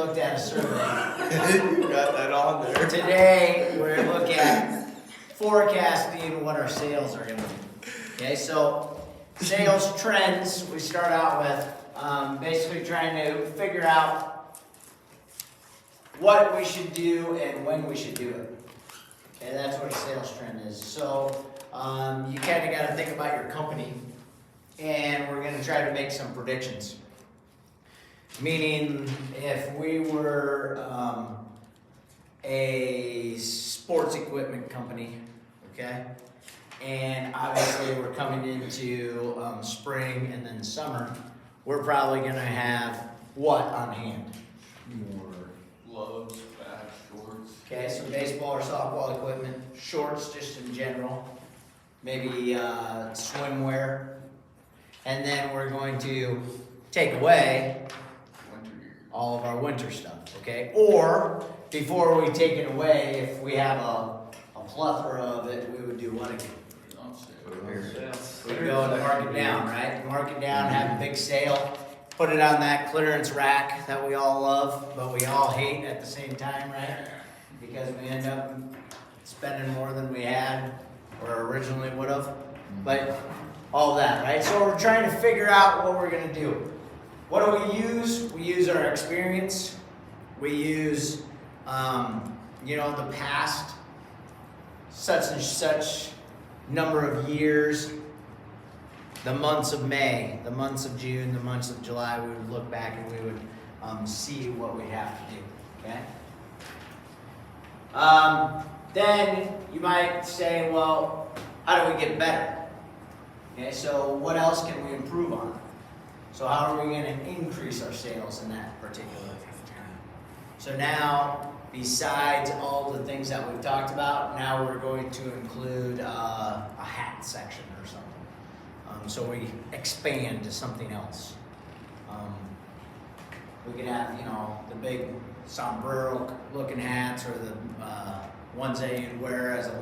looked at a survey. You got that on there. Today, we're gonna look at forecasting what our sales are gonna be. Okay, so sales trends, we start out with basically trying to figure out what we should do and when we should do it. Okay, that's what a sales trend is. So you kind of got to think about your company, and we're going to try to make some predictions. Meaning, if we were a sports equipment company, okay, and obviously we're coming into spring and then summer, we're probably going to have what on hand? More gloves, pads, shorts. Okay, so baseball or softball equipment, shorts just in general, maybe swimwear, and then we're going to take away Winter gear. all of our winter stuff, okay? Or, before we take it away, if we have a plethora of it, we would do what again? On sale. We'd go and mark it down, right? Mark it down, have a big sale, put it on that clearance rack that we all love, but we all hate at the same time, right? Because we end up spending more than we had or originally would have. But all that, right? So we're trying to figure out what we're going to do. What do we use? We use our experience. We use, the past such and such number of years, the months of May, the months of June, the months of July. We would look back and we would see what we have to do, okay? Then you might say, well, how do we get better? Okay, so what else can we improve on? So how are we going to increase our sales in that particular time? So now, besides all the things that we've talked about, now we're going to include a hat section or something. So we expand to something else. We could have, the big sombrero-looking hats, or the ones that you'd wear as a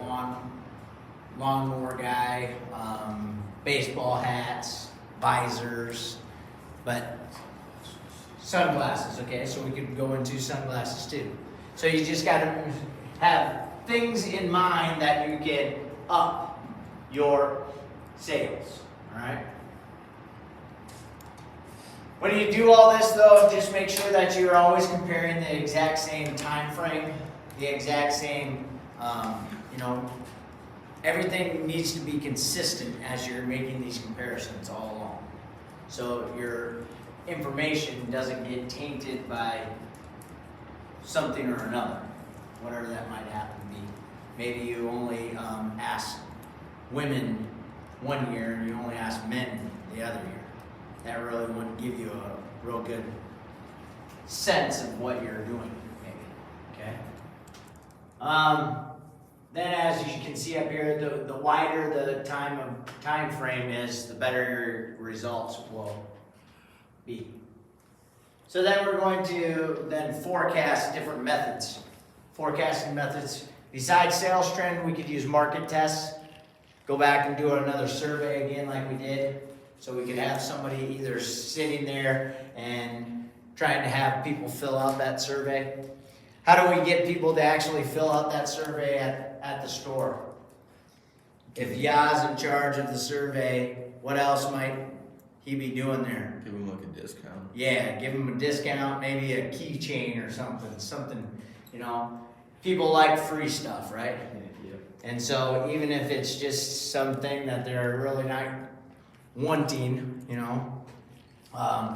lawnmower guy, baseball hats, visors, but sunglasses, okay? So we could go into sunglasses too. So you just got to have things in mind that you can up your sales, all right? When you do all this, though, just make sure that you're always comparing the exact same time frame, the exact same, everything needs to be consistent as you're making these comparisons all along. So your information doesn't get tainted by something or another, whatever that might happen to be. Maybe you only ask women one year and you only ask men the other year. That really wouldn't give you a real good sense of what you're doing, maybe, okay? Then, as you can see up here, the wider the time frame is, the better your results will be. So then we're going to then forecast different methods. Forecasting methods. Besides sales trend, we could use market tests. Go back and do another survey again like we did. So we could have somebody either sitting there and trying to have people fill out that survey. How do we get people to actually fill out that survey at the store? If Ya's in charge of the survey, what else might he be doing there? Give them like a discount. Yeah, give them a discount, maybe a keychain or something, People like free stuff, right? Yeah. And so even if it's just something that they're really not wanting,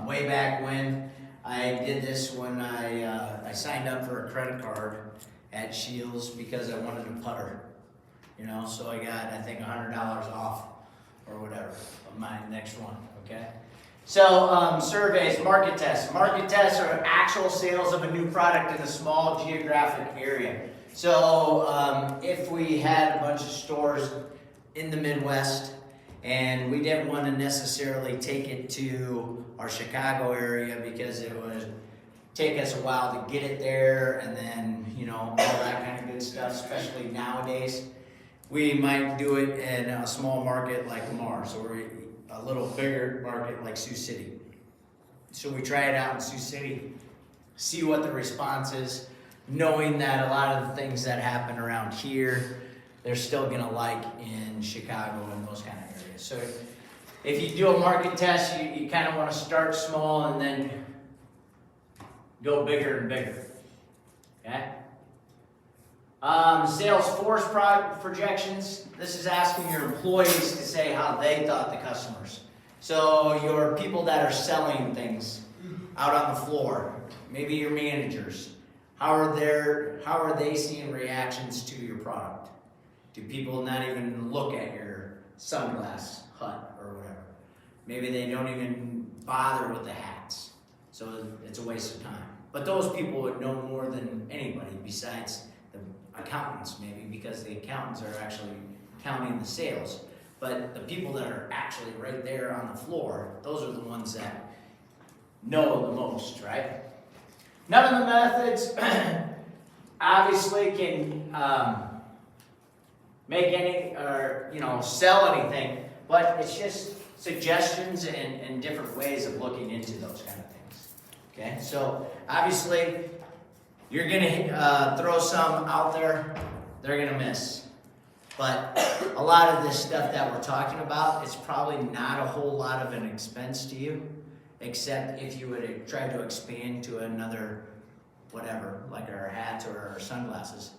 way back when I did this, when I signed up for a credit card at Shields because I wanted a putter, so I got, I think, $100 off or whatever of my next one, okay? So surveys, market tests. Market tests are actual sales of a new product in a small geographic area. So if we had a bunch of stores in the Midwest and we didn't want to necessarily take it to our Chicago area because it would take us a while to get it there, and then, all that kind of good stuff, especially nowadays, we might do it in a small market like Mars, or a little bigger market like Sioux City. So we try it out in Sioux City. see what the response is, knowing that a lot of the things that happen around here, they're still gonna like in Chicago and those kind of areas. So if you do a market test, you kind of want to start small and then go bigger and bigger. Okay? Sales force projections. This is asking your employees to say how they thought the customers. So your people that are selling things out on the floor, maybe your managers, how are they seeing reactions to your product? Do people not even look at your sunglass hut or whatever? Maybe they don't even bother with the hats. So it's a waste of time. But those people would know more than anybody besides the accountants, maybe, because the accountants are actually counting the sales. But the people that are actually right there on the floor, those are the ones that know the most, right? None of the methods obviously can make any or sell anything, but it's just suggestions and different ways of looking into those kind of things. Okay, so obviously you're gonna throw some out there, they're gonna miss. But a lot of this stuff that we're talking about, it's probably not a whole lot of an expense to you, except if you would try to expand to another whatever, like our hats or our sunglasses.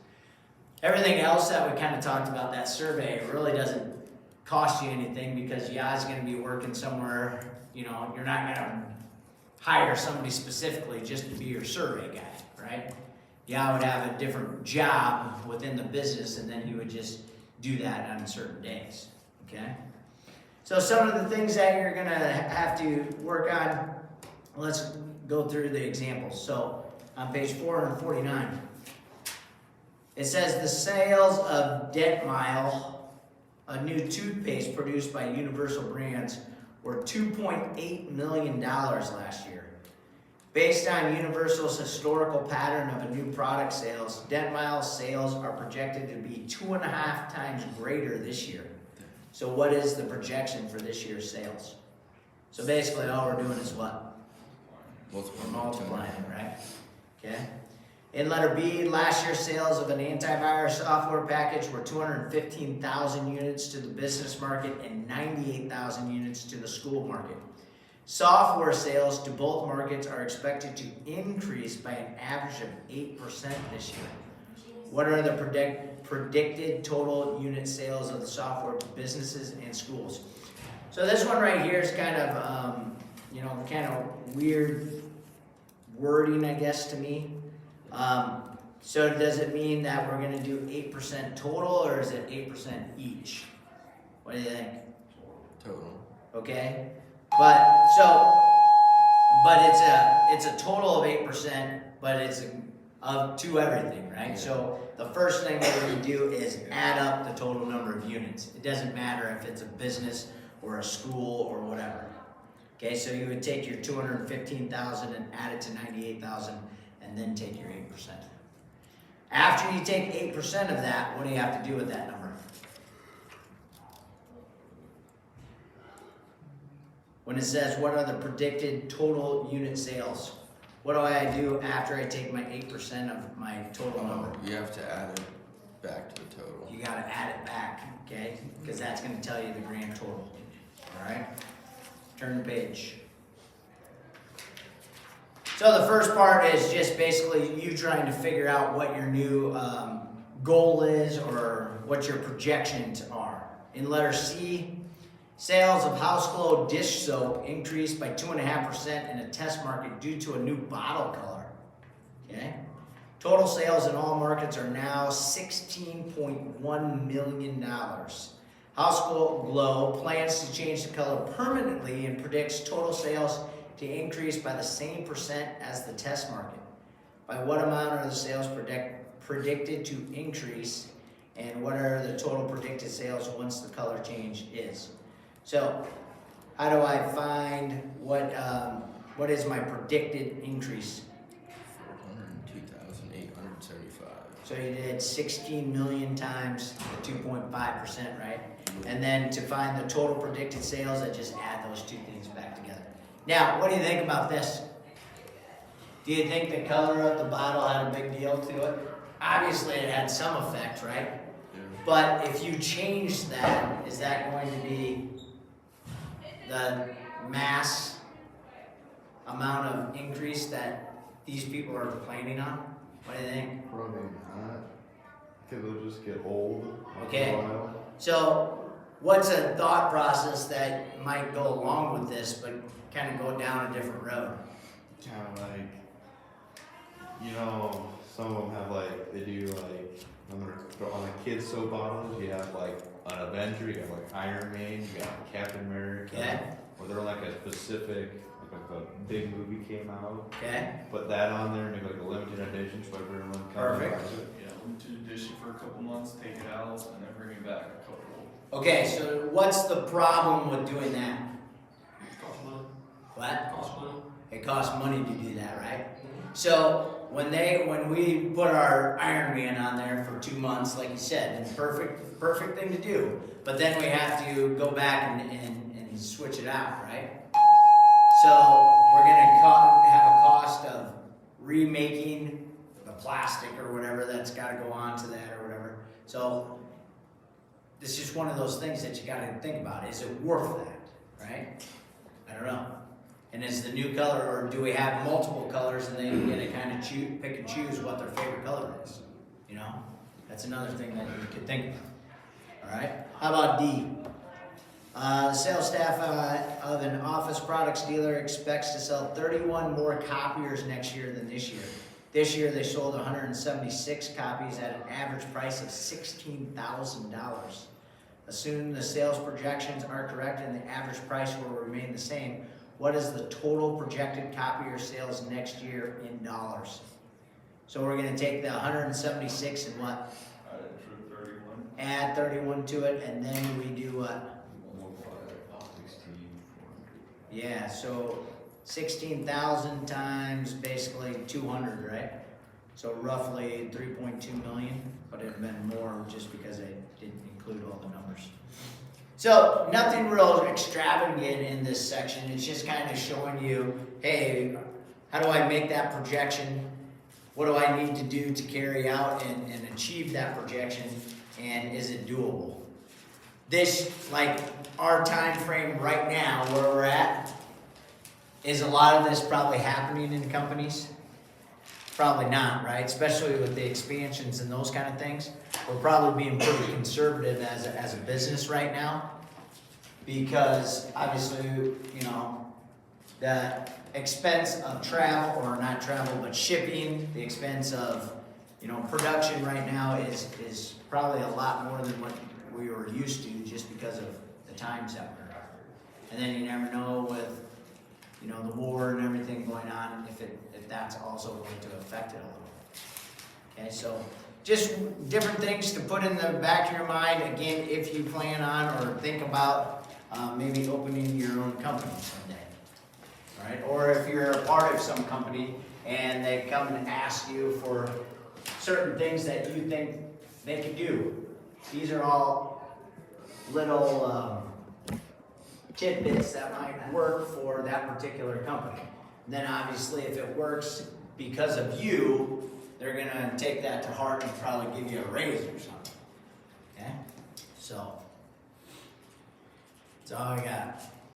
Everything else that we kind of talked about, that survey, it really doesn't cost you anything because Ya's going to be working somewhere, you're not going to hire somebody specifically just to be your survey guy, right? Ya would have a different job within the business and then he would just do that on certain days, okay? So some of the things that you're going to have to work on, let's go through the examples. So on page 449, it says the sales of Dentmile, a new toothpaste produced by Universal Brands, were $2.8 million last year. Based on Universal's historical pattern of a new product sales, Dentmile's sales are projected to be 2.5 times greater this year. So what is the projection for this year's sales? So basically all we're doing is what? We're multiplying, right? Okay. In letter B, last year's sales of an antivirus software package were 215,000 units to the business market and 98,000 units to the school market. Software sales to both markets are expected to increase by an average of 8% this year. What are the predicted total unit sales of the software to businesses and schools? So this one right here is kind of, kind of weird wording, I guess, to me. So does it mean that we're going to do 8% total, or is it 8% each? What do you think? Total. Okay, but it's a total of 8%, but it's to everything, right? Yeah. So the first thing that we're going to do is add up the total number of units. It doesn't matter if it's a business or a school or whatever. Okay, so you would take your 215,000 and add it to 98,000, and then take your 8%. After you take 8% of that, what do you have to do with that number? When it says, what are the predicted total unit sales? What do I do after I take my 8% of my total number? You have to add it back to the total. You got to add it back, okay? Because that's going to tell you the grand total, all right? Turn the page. So the first part is just basically you trying to figure out what your new goal is or what your projections are. In letter C, sales of House Glow dish soap increased by 2.5% in a test market due to a new bottle color. Okay. Total sales in all markets are now $16.1 million. House Glow plans to change the color permanently and predicts total sales to increase by the same percent as the test market. By what amount are the sales predicted to increase, and what are the total predicted sales once the color change is? So, how do I find what is my predicted increase? 402,875. So you did 16 million times the 2.5%, right? And then to find the total predicted sales, I just add those two things back together. Now, what do you think about this? Do you think the color of the bottle had a big deal to it? Obviously, it had some effect, right? Yeah. But if you change that, is that going to be the mass amount of increase that these people are planning on? What do you think? Probably not, because it'll just get old. after Okay. a while. So, what's a thought process that might go along with this, but kind of go down a different road? Kind of like, you know, some of them have like, they do like, on the kids soap bottles, you have like an Avenger, you have like Iron Man, you got Captain America. Okay. Or they're like a specific, like if a big movie came out, Okay? put that on there, make like a limited edition, so everyone can Perfect. buy it. Yeah, limited edition for a couple months, take it out, and then bring it back a couple. Okay, so what's the problem with doing that? Cost money. What? Cost money. It costs money to do that, right? So when we put our Iron Man on there for 2 months, like you said, it's perfect thing to do. But then we have to go back and switch it out, right? So we're gonna have a cost of remaking the plastic or whatever that's got to go onto that or whatever. So this is one of those things that you got to think about. Is it worth that, right? I don't know. And is the new color, or do we have multiple colors and they get to kind of pick and choose what their favorite color is? You know, that's another thing that you could think of. All right. How about D? Sales staff of an office products dealer expects to sell 31 more copiers next year than this year. This year they sold 176 copies at an average price of $16,000. Assuming the sales projections are correct and the average price will remain the same, what is the total projected copier sales next year in dollars? So we're going to take the 176 and what? I drew 31. Add 31 to it, and then we do what? Yeah, so 16,000 times basically 200, right? So roughly 3.2 million, but it'd have been more just because I didn't include all the numbers. So nothing real extravagant in this section. It's just kind of showing you, hey, how do I make that projection? What do I need to do to carry out and achieve that projection? And is it doable? This, like our time frame right now, where we're at, is a lot of this probably happening in companies? Probably not, right? Especially with the expansions and those kind of things. We're probably being pretty conservative as a business right now, because obviously, you know, the expense of travel, or not travel, but shipping, the expense of, you know, production right now is probably a lot more than what we were used to, just because of the times that we're in. And then you never know with, you know, the war and everything going on, if that's also going to affect it a little bit. Okay, so just different things to put in the back of your mind, again, if you plan on or think about maybe opening your own company someday. All right, or if you're a part of some company and they come and ask you for certain things that you think they could do. These are all little tidbits that might work for that particular company. And then obviously if it works because of you, they're gonna take that to heart and probably give you a raise or something. Okay? So, that's all I got.